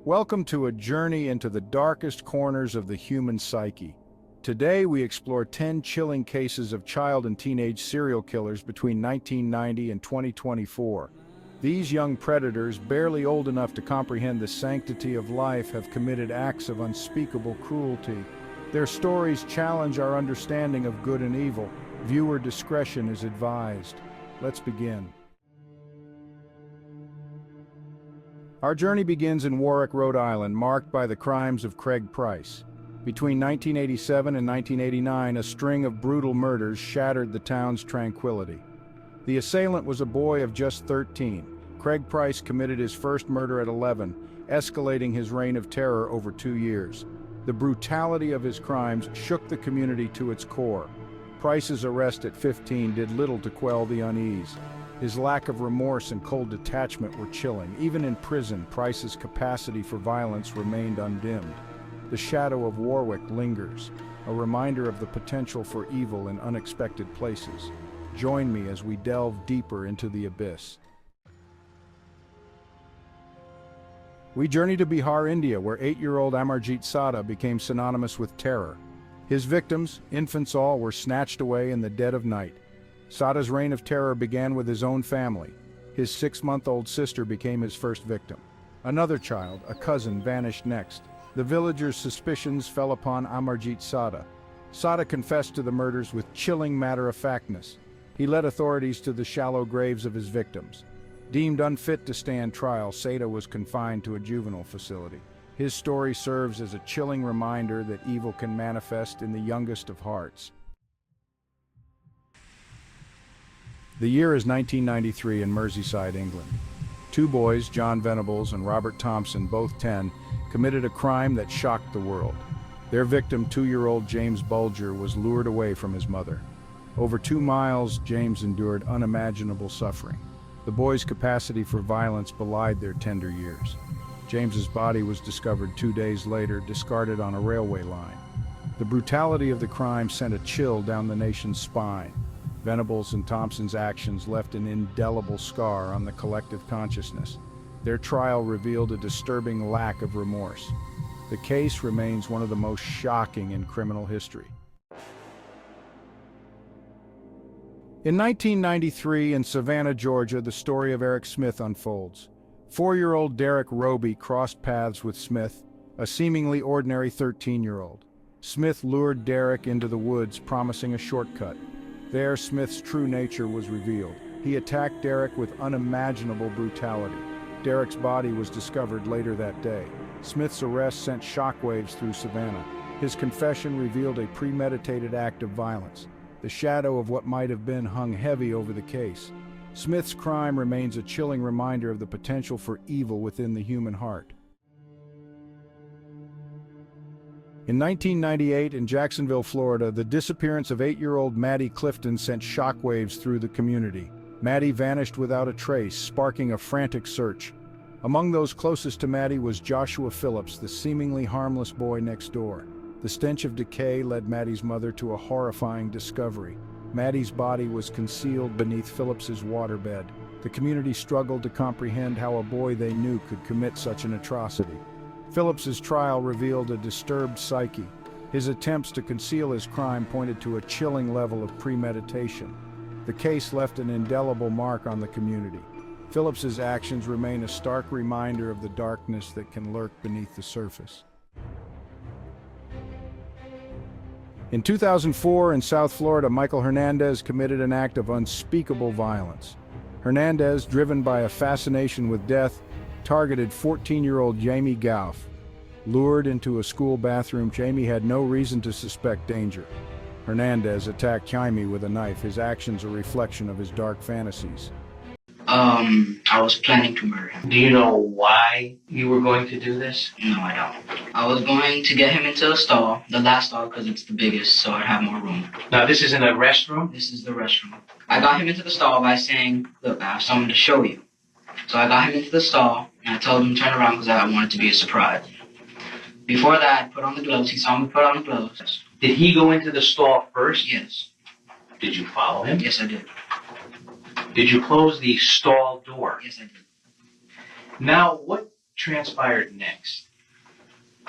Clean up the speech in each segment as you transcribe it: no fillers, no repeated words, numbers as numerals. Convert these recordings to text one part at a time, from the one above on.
Welcome to a journey into the darkest corners of the human psyche. Today we explore 10 chilling cases of child and teenage serial killers between 1990 and 2024. These young predators, barely old enough to comprehend the sanctity of life, have committed acts of unspeakable cruelty. Their stories challenge our understanding of good and evil. Viewer discretion is advised. Let's begin. Our journey begins in Warwick, Rhode Island, marked by the crimes of Craig Price. Between 1987 and 1989, a string of brutal murders shattered the town's tranquility. The assailant was a boy of just 13. Craig Price committed his first murder at 11, escalating his reign of terror over 2 years. The brutality of his crimes shook the community to its core. Price's arrest at 15 did little to quell the unease. His lack of remorse and cold detachment were chilling. Even in prison, Price's capacity for violence remained undimmed. The shadow of Warwick lingers, a reminder of the potential for evil in unexpected places. Join me as we delve deeper into the abyss. We journey to Bihar, India, where 8-year-old Amarjit Sada became synonymous with terror. His victims, infants all, were snatched away in the dead of night. Sada's reign of terror began with his own family. His 6-month-old sister became his first victim. Another child, a cousin, vanished next. The villagers' suspicions fell upon Amarjit Sada. Sada confessed to the murders with chilling matter-of-factness. He led authorities to the shallow graves of his victims. Deemed unfit to stand trial, Sada was confined to a juvenile facility. His story serves as a chilling reminder that evil can manifest in the youngest of hearts. The year is 1993 in Merseyside, England. Two boys, John Venables and Robert Thompson, both 10, committed a crime that shocked the world. Their victim, 2-year-old James Bulger, was lured away from his mother. Over 2 miles, James endured unimaginable suffering. The boys' capacity for violence belied their tender years. James's body was discovered 2 days later, discarded on a railway line. The brutality of the crime sent a chill down the nation's spine. Venables and Thompson's actions left an indelible scar on the collective consciousness. Their trial revealed a disturbing lack of remorse. The case remains one of the most shocking in criminal history. In 1993, in Savannah, Georgia, the story of Eric Smith unfolds. 4-year-old Derek Roby crossed paths with Smith, a seemingly ordinary 13-year-old. Smith lured Derek into the woods, promising a shortcut. There, Smith's true nature was revealed. He attacked Derek with unimaginable brutality. Derek's body was discovered later that day. Smith's arrest sent shockwaves through Savannah. His confession revealed a premeditated act of violence. The shadow of what might have been hung heavy over the case. Smith's crime remains a chilling reminder of the potential for evil within the human heart. In 1998, in Jacksonville, Florida, the disappearance of 8-year-old Maddie Clifton sent shockwaves through the community. Maddie vanished without a trace, sparking a frantic search. Among those closest to Maddie was Joshua Phillips, the seemingly harmless boy next door. The stench of decay led Maddie's mother to a horrifying discovery. Maddie's body was concealed beneath Phillips's waterbed. The community struggled to comprehend how a boy they knew could commit such an atrocity. Phillips's trial revealed a disturbed psyche. His attempts to conceal his crime pointed to a chilling level of premeditation. The case left an indelible mark on the community. Phillips's actions remain a stark reminder of the darkness that can lurk beneath the surface. In 2004, in South Florida, Michael Hernandez committed an act of unspeakable violence. Hernandez, driven by a fascination with death, targeted 14-year-old Jamie Gauff. Lured into a school bathroom, Jamie had no reason to suspect danger. Hernandez attacked Jamie with a knife, his actions a reflection of his dark fantasies. I was planning to murder him. Do you know why you were going to do this? No, I don't. I was going to get him into the stall, the last stall, because it's the biggest, so I'd have more room. Now, this is in a restroom? This is the restroom. I got him into the stall by saying, look, I have something to show you. So I got him into the stall, and I told him to turn around because I wanted it to be a surprise. Before that, I put on the gloves. He saw me put on the gloves. Did he go into the stall first? Yes. Did you follow him? Yes, I did. Did you close the stall door? Yes, I did. Now, what transpired next?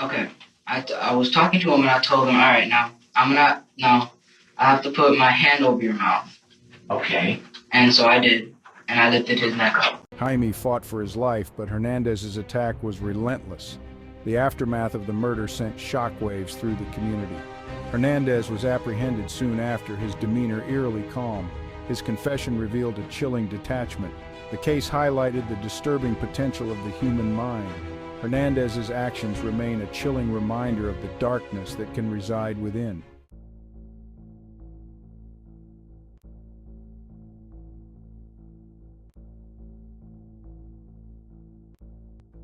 Okay. I was talking to him and I told him, all right, now I have to put my hand over your mouth. Okay. And so I did, and I lifted his neck up. Jaime fought for his life, but Hernandez's attack was relentless. The aftermath of the murder sent shockwaves through the community. Hernandez was apprehended soon after, his demeanor eerily calm. His confession revealed a chilling detachment. The case highlighted the disturbing potential of the human mind. Hernandez's actions remain a chilling reminder of the darkness that can reside within.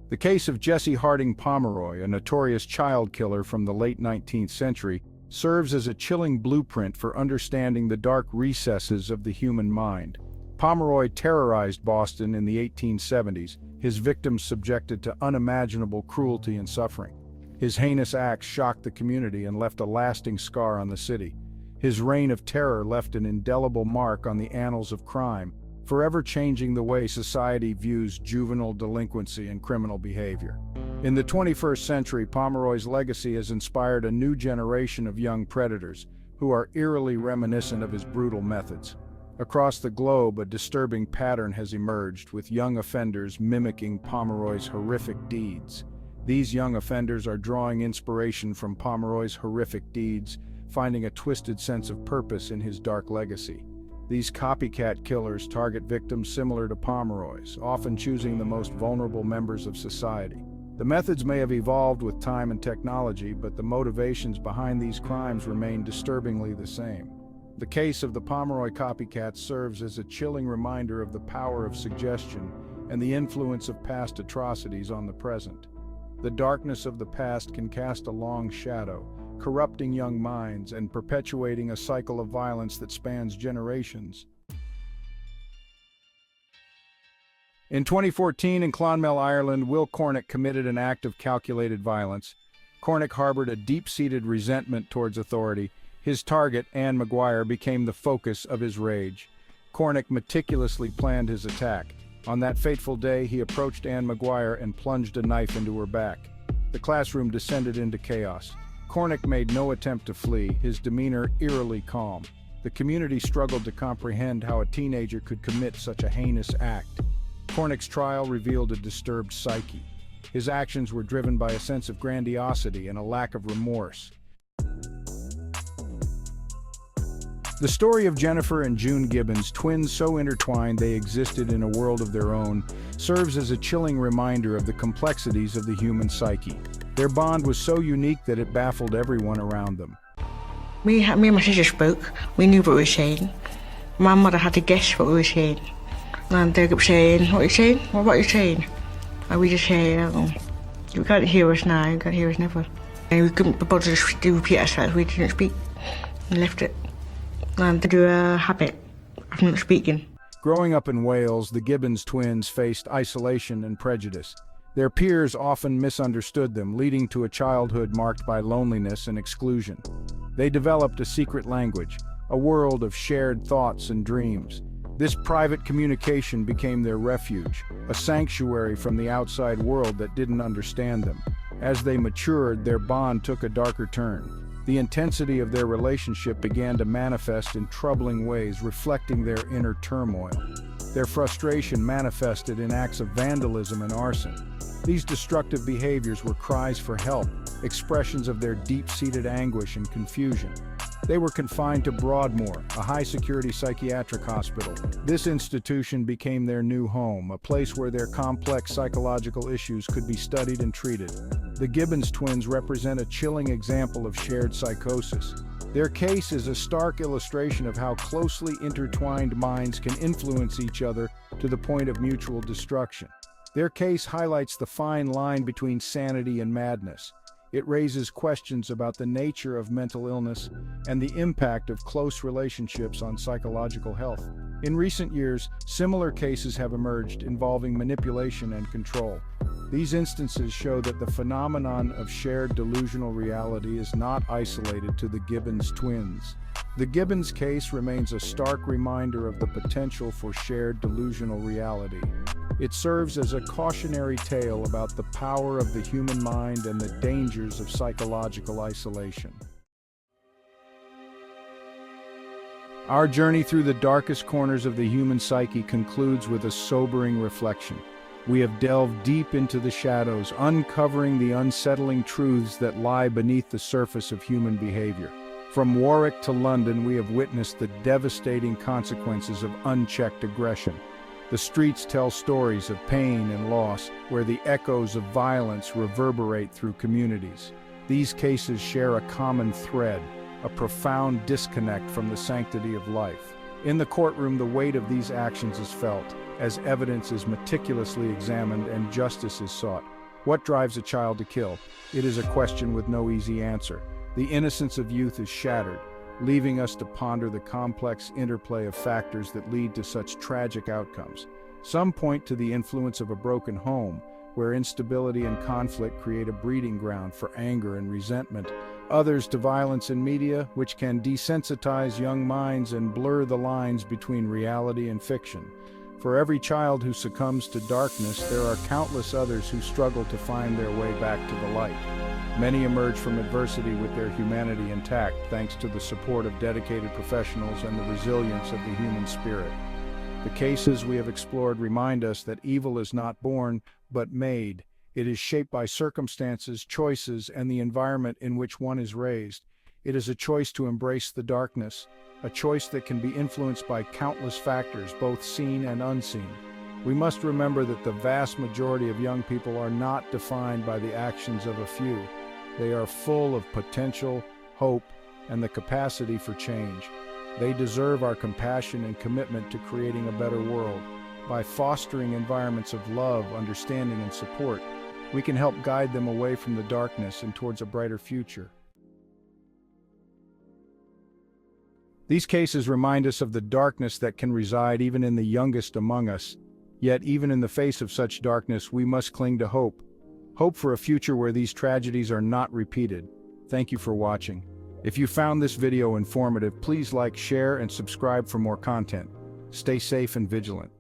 The case of Jesse Harding Pomeroy, a notorious child killer from the late 19th century, serves as a chilling blueprint for understanding the dark recesses of the human mind. Pomeroy terrorized Boston in the 1870s, his victims subjected to unimaginable cruelty and suffering. His heinous acts shocked the community and left a lasting scar on the city. His reign of terror left an indelible mark on the annals of crime, forever changing the way society views juvenile delinquency and criminal behavior. In the 21st century, Pomeroy's legacy has inspired a new generation of young predators who are eerily reminiscent of his brutal methods. Across the globe, a disturbing pattern has emerged, with young offenders mimicking Pomeroy's horrific deeds. These young offenders are drawing inspiration from Pomeroy's horrific deeds, finding a twisted sense of purpose in his dark legacy. These copycat killers target victims similar to Pomeroy's, often choosing the most vulnerable members of society. The methods may have evolved with time and technology, but the motivations behind these crimes remain disturbingly the same. The case of the Pomeroy copycats serves as a chilling reminder of the power of suggestion and the influence of past atrocities on the present. The darkness of the past can cast a long shadow, corrupting young minds and perpetuating a cycle of violence that spans generations. In 2014, in Clonmel, Ireland, Will Cornick committed an act of calculated violence. Cornick harbored a deep-seated resentment towards authority. His target, Anne Maguire, became the focus of his rage. Cornick meticulously planned his attack. On that fateful day, he approached Anne Maguire and plunged a knife into her back. The classroom descended into chaos. Cornick made no attempt to flee, his demeanor eerily calm. The community struggled to comprehend how a teenager could commit such a heinous act. Cornick's trial revealed a disturbed psyche. His actions were driven by a sense of grandiosity and a lack of remorse. The story of Jennifer and June Gibbons, twins so intertwined they existed in a world of their own, serves as a chilling reminder of the complexities of the human psyche. Their bond was so unique that it baffled everyone around them. Me and my sister spoke. We knew what we were saying. My mother had to guess what we were saying. And they kept saying, "What are you saying? What are you saying?" And we just say, "Oh, you can't hear us now, you can't hear us never." And we couldn't be bothered to repeat ourselves, we didn't speak. And left it. And to do a habit of not speaking. Growing up in Wales, the Gibbons twins faced isolation and prejudice. Their peers often misunderstood them, leading to a childhood marked by loneliness and exclusion. They developed a secret language, a world of shared thoughts and dreams. This private communication became their refuge, a sanctuary from the outside world that didn't understand them. As they matured, their bond took a darker turn. The intensity of their relationship began to manifest in troubling ways, reflecting their inner turmoil. Their frustration manifested in acts of vandalism and arson. These destructive behaviors were cries for help, expressions of their deep-seated anguish and confusion. They were confined to Broadmoor, a high-security psychiatric hospital. This institution became their new home, a place where their complex psychological issues could be studied and treated. The Gibbons twins represent a chilling example of shared psychosis. Their case is a stark illustration of how closely intertwined minds can influence each other to the point of mutual destruction. Their case highlights the fine line between sanity and madness. It raises questions about the nature of mental illness and the impact of close relationships on psychological health. In recent years, similar cases have emerged involving manipulation and control. These instances show that the phenomenon of shared delusional reality is not isolated to the Gibbons twins. The Gibbons case remains a stark reminder of the potential for shared delusional reality. It serves as a cautionary tale about the power of the human mind and the dangers of psychological isolation. Our journey through the darkest corners of the human psyche concludes with a sobering reflection. We have delved deep into the shadows, uncovering the unsettling truths that lie beneath the surface of human behavior. From Warwick to London, we have witnessed the devastating consequences of unchecked aggression. The streets tell stories of pain and loss, where the echoes of violence reverberate through communities. These cases share a common thread, a profound disconnect from the sanctity of life. In the courtroom, the weight of these actions is felt, as evidence is meticulously examined and justice is sought. What drives a child to kill? It is a question with no easy answer. The innocence of youth is shattered, leaving us to ponder the complex interplay of factors that lead to such tragic outcomes. Some point to the influence of a broken home, where instability and conflict create a breeding ground for anger and resentment. Others to violence in media, which can desensitize young minds and blur the lines between reality and fiction. For every child who succumbs to darkness, there are countless others who struggle to find their way back to the light. Many emerge from adversity with their humanity intact, thanks to the support of dedicated professionals and the resilience of the human spirit. The cases we have explored remind us that evil is not born, but made. It is shaped by circumstances, choices, and the environment in which one is raised. It is a choice to embrace the darkness, a choice that can be influenced by countless factors, both seen and unseen. We must remember that the vast majority of young people are not defined by the actions of a few. They are full of potential, hope, and the capacity for change. They deserve our compassion and commitment to creating a better world. By fostering environments of love, understanding, and support, we can help guide them away from the darkness and towards a brighter future. These cases remind us of the darkness that can reside even in the youngest among us. Yet, even in the face of such darkness, we must cling to hope. Hope for a future where these tragedies are not repeated. Thank you for watching. If you found this video informative, please like, share, and subscribe for more content. Stay safe and vigilant.